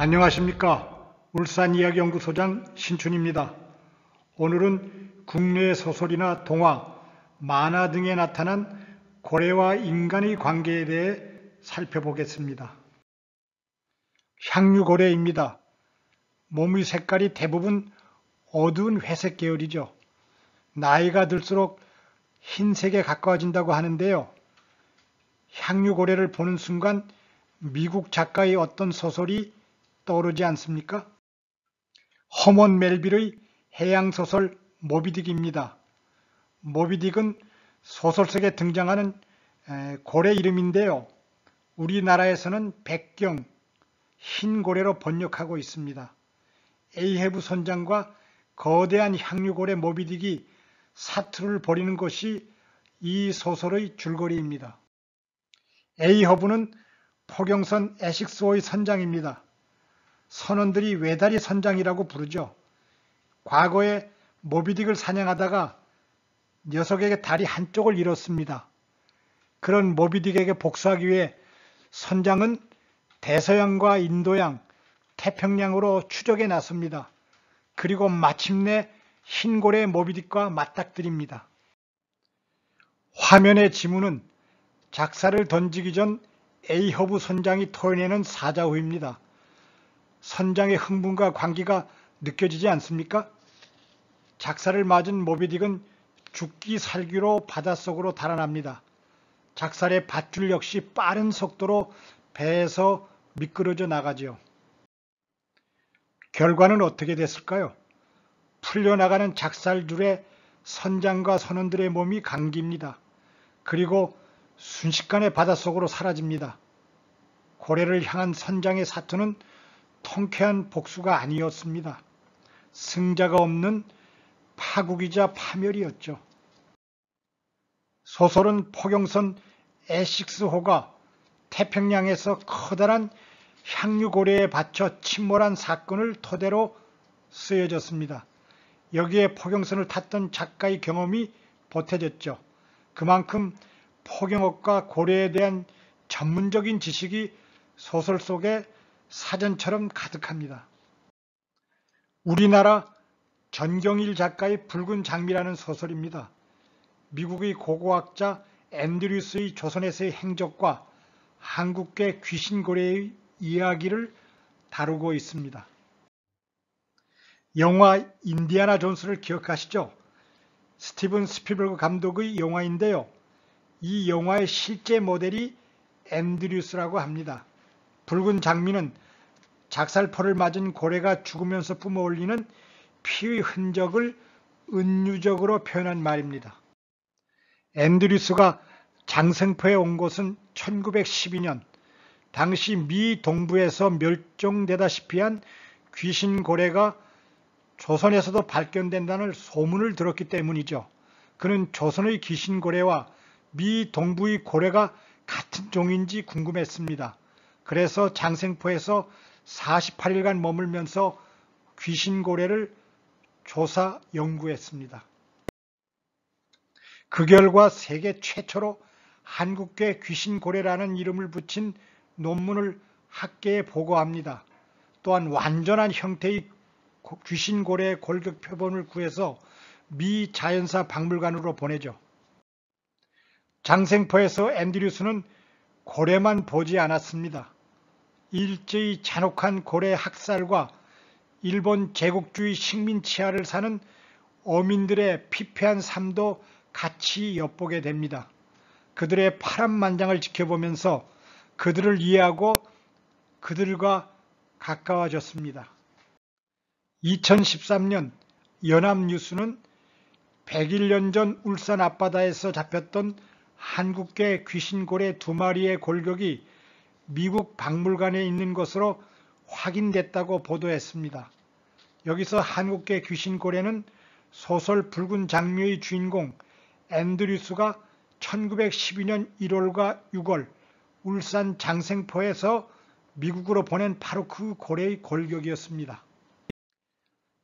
안녕하십니까. 울산이야기연구소장 신춘입니다. 오늘은 국내의 소설이나 동화, 만화 등에 나타난 고래와 인간의 관계에 대해 살펴보겠습니다. 향유고래입니다. 몸의 색깔이 대부분 어두운 회색 계열이죠. 나이가 들수록 흰색에 가까워진다고 하는데요. 향유고래를 보는 순간 미국 작가의 어떤 소설이 떠오르지 않습니까? 허먼 멜빌의 해양소설 모비딕입니다. 모비딕은 소설 속에 등장하는 고래 이름인데요. 우리나라에서는 백경, 흰고래로 번역하고 있습니다. 에이헤브 선장과 거대한 향유고래 모비딕이 사투를 벌이는 것이 이 소설의 줄거리입니다. 에이허브는 포경선 에식스호의 선장입니다. 선원들이 외다리 선장이라고 부르죠. 과거에 모비딕을 사냥하다가 녀석에게 다리 한쪽을 잃었습니다. 그런 모비딕에게 복수하기 위해 선장은 대서양과 인도양, 태평양으로 추적에 나섭니다. 그리고 마침내 흰고래 모비딕과 맞닥뜨립니다. 화면의 지문은 작사를 던지기 전 에이허브 선장이 토해내는 사자후입니다. 선장의 흥분과 광기가 느껴지지 않습니까? 작사를 맞은 모비딕은 죽기 살기로 바닷속으로 달아납니다. 작살의 밧줄 역시 빠른 속도로 배에서 미끄러져 나가지요. 결과는 어떻게 됐을까요? 풀려나가는 작살줄에 선장과 선원들의 몸이 감깁니다. 그리고 순식간에 바닷속으로 사라집니다. 고래를 향한 선장의 사투는 통쾌한 복수가 아니었습니다. 승자가 없는 파국이자 파멸이었죠. 소설은 포경선 에식스호가 태평양에서 커다란 향유고래에 받쳐 침몰한 사건을 토대로 쓰여졌습니다. 여기에 포경선을 탔던 작가의 경험이 보태졌죠. 그만큼 포경업과 고래에 대한 전문적인 지식이 소설 속에 사전처럼 가득합니다. 우리나라 전경일 작가의 붉은 장미라는 소설입니다. 미국의 고고학자 앤드류스의 조선에서의 행적과 한국계 귀신고래의 이야기를 다루고 있습니다. 영화 인디아나 존스를 기억하시죠? 스티븐 스필버그 감독의 영화인데요. 이 영화의 실제 모델이 앤드류스라고 합니다. 붉은 장미는 작살포를 맞은 고래가 죽으면서 뿜어올리는 피의 흔적을 은유적으로 표현한 말입니다. 앤드류스가 장생포에 온 곳은 1912년, 당시 미 동부에서 멸종되다시피 한 귀신고래가 조선에서도 발견된다는 소문을 들었기 때문이죠. 그는 조선의 귀신고래와 미 동부의 고래가 같은 종인지 궁금했습니다. 그래서 장생포에서 48일간 머물면서 귀신고래를 조사 연구했습니다. 그 결과 세계 최초로 한국계 귀신고래라는 이름을 붙인 논문을 학계에 보고합니다. 또한 완전한 형태의 귀신고래의 골격 표본을 구해서 미 자연사 박물관으로 보내죠. 장생포에서 앤드류스는 고래만 보지 않았습니다. 일제의 잔혹한 고래 학살과 일본 제국주의 식민 치하를 사는 어민들의 피폐한 삶도 같이 엿보게 됩니다. 그들의 파란만장을 지켜보면서 그들을 이해하고 그들과 가까워졌습니다. 2013년 연합뉴스는 100일 전 울산 앞바다에서 잡혔던 한국계 귀신고래 2마리의 골격이 미국 박물관에 있는 것으로 확인됐다고 보도했습니다. 여기서 한국계 귀신고래는 소설 붉은 장미의 주인공 앤드류스가 1912년 1월과 6월 울산 장생포에서 미국으로 보낸 바로 그 고래의 골격이었습니다.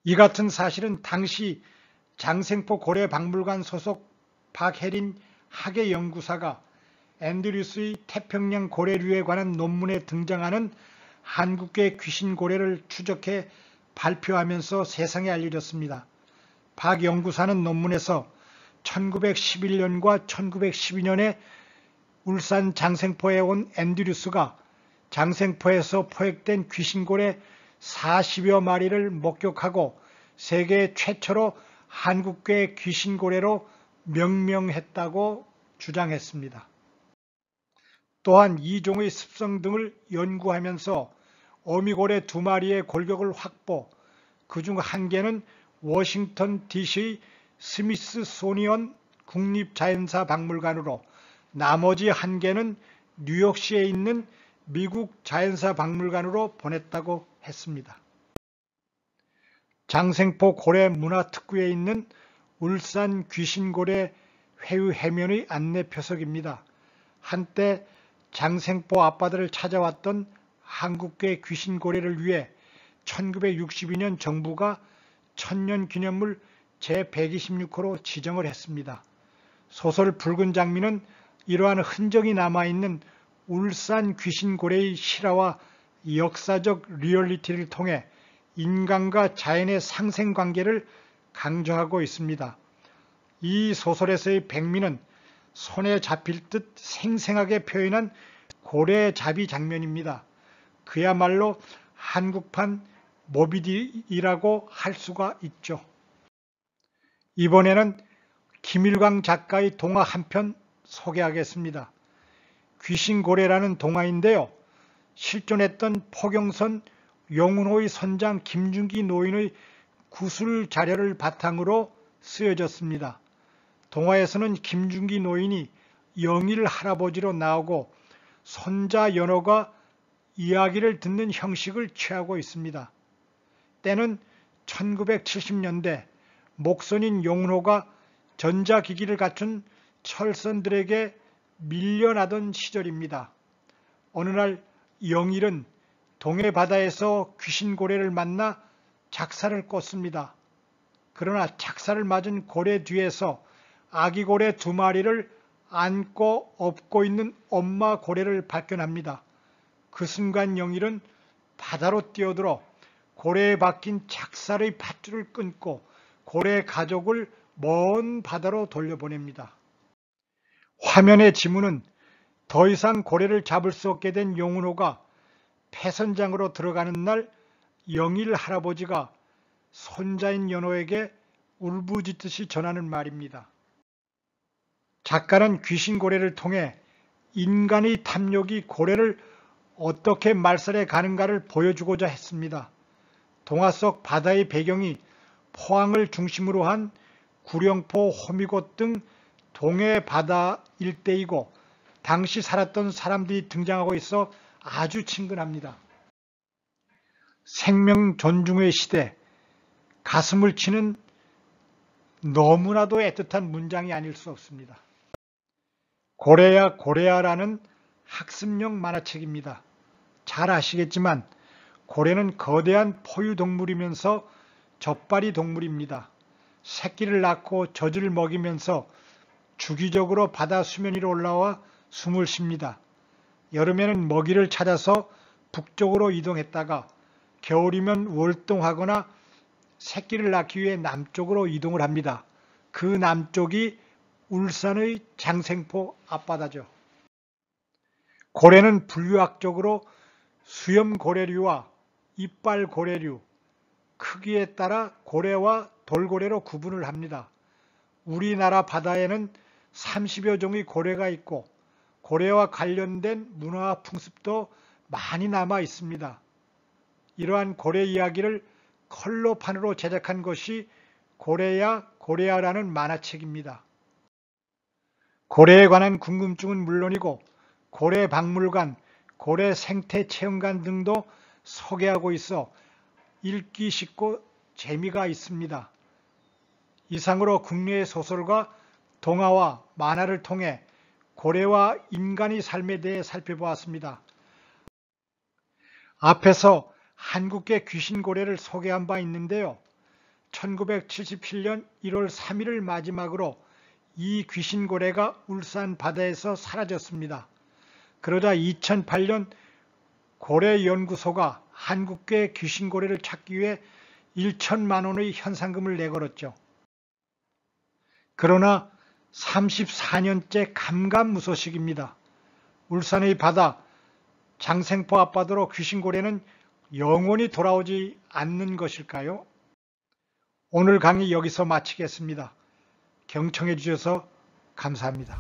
이 같은 사실은 당시 장생포 고래박물관 소속 박혜린 학예연구사가 앤드류스의 태평양 고래류에 관한 논문에 등장하는 한국계 귀신고래를 추적해 발표하면서 세상에 알려졌습니다. 박 연구사는 논문에서 1911년과 1912년에 울산 장생포에 온 앤드류스가 장생포에서 포획된 귀신고래 40여 마리를 목격하고 세계 최초로 한국계 귀신고래로 명명했다고 주장했습니다. 또한 이 종의 습성 등을 연구하면서 어미고래 2마리의 골격을 확보, 그중 1개는 워싱턴 DC 스미스소니언 국립자연사박물관으로 나머지 1개는 뉴욕시에 있는 미국 자연사박물관으로 보냈다고 했습니다. 장생포 고래문화특구에 있는 울산 귀신고래 회유 해면의 안내 표석입니다. 한때 장생포 앞바다를 찾아왔던 한국계 귀신고래를 위해 1962년 정부가 천년기념물 제126호로 지정을 했습니다. 소설 붉은 장미는 이러한 흔적이 남아있는 울산 귀신고래의 실화와 역사적 리얼리티를 통해 인간과 자연의 상생관계를 강조하고 있습니다. 이 소설에서의 백미는 손에 잡힐 듯 생생하게 표현한 고래잡이 장면입니다. 그야말로 한국판 모비딕이라고 할 수가 있죠. 이번에는 김일광 작가의 동화 한 편 소개하겠습니다. 귀신고래라는 동화인데요. 실존했던 포경선 용운호의 선장 김중기 노인의 구술 자료를 바탕으로 쓰여졌습니다. 동화에서는 김중기 노인이 영일 할아버지로 나오고 손자 연호가 이야기를 듣는 형식을 취하고 있습니다. 때는 1970년대 목선인 용운호가 전자기기를 갖춘 철선들에게 밀려나던 시절입니다. 어느 날 영일은 동해 바다에서 귀신고래를 만나 작사를 꽂습니다. 그러나 작사를 맞은 고래 뒤에서 아기 고래 2마리를 안고 업고 있는 엄마 고래를 발견합니다. 그 순간 영일은 바다로 뛰어들어 고래에 박힌 작사의 밧줄을 끊고 고래 가족을 먼 바다로 돌려보냅니다. 화면의 지문은 더 이상 고래를 잡을 수 없게 된 용운호가 폐선장으로 들어가는 날 영일 할아버지가 손자인 연호에게 울부짖듯이 전하는 말입니다. 작가는 귀신고래를 통해 인간의 탐욕이 고래를 어떻게 말살해 가는가를 보여주고자 했습니다. 동화 속 바다의 배경이 포항을 중심으로 한 구령포, 호미곶 등 동해 바다 일대이고 당시 살았던 사람들이 등장하고 있어 아주 친근합니다. 생명 존중의 시대, 가슴을 치는 너무나도 애틋한 문장이 아닐 수 없습니다. 고래야 고래야라는 학습용 만화책입니다. 잘 아시겠지만 고래는 거대한 포유동물이면서 젖발이 동물입니다. 새끼를 낳고 젖을 먹이면서 주기적으로 바다 수면 위로 올라와 숨을 쉽니다. 여름에는 먹이를 찾아서 북쪽으로 이동했다가 겨울이면 월동하거나 새끼를 낳기 위해 남쪽으로 이동을 합니다. 그 남쪽이 울산의 장생포 앞바다죠. 고래는 분류학적으로 수염고래류와 이빨고래류, 크기에 따라 고래와 돌고래로 구분을 합니다. 우리나라 바다에는 30여 종의 고래가 있고 고래와 관련된 문화와 풍습도 많이 남아 있습니다. 이러한 고래 이야기를 컬러판으로 제작한 것이 고래야 고래야라는 만화책입니다. 고래에 관한 궁금증은 물론이고 고래 박물관, 고래 생태 체험관 등도 소개하고 있어 읽기 쉽고 재미가 있습니다. 이상으로 국내의 소설과 동화와 만화를 통해 고래와 인간의 삶에 대해 살펴보았습니다. 앞에서 한국계 귀신고래를 소개한 바 있는데요. 1977년 1월 3일을 마지막으로 이 귀신고래가 울산 바다에서 사라졌습니다. 그러다 2008년 고래연구소가 한국계 귀신고래를 찾기 위해 1천만 원의 현상금을 내걸었죠. 그러나 34년째 감감무소식입니다. 울산의 바다, 장생포 앞바다로 귀신고래는 영원히 돌아오지 않는 것일까요? 오늘 강의 여기서 마치겠습니다. 경청해 주셔서 감사합니다.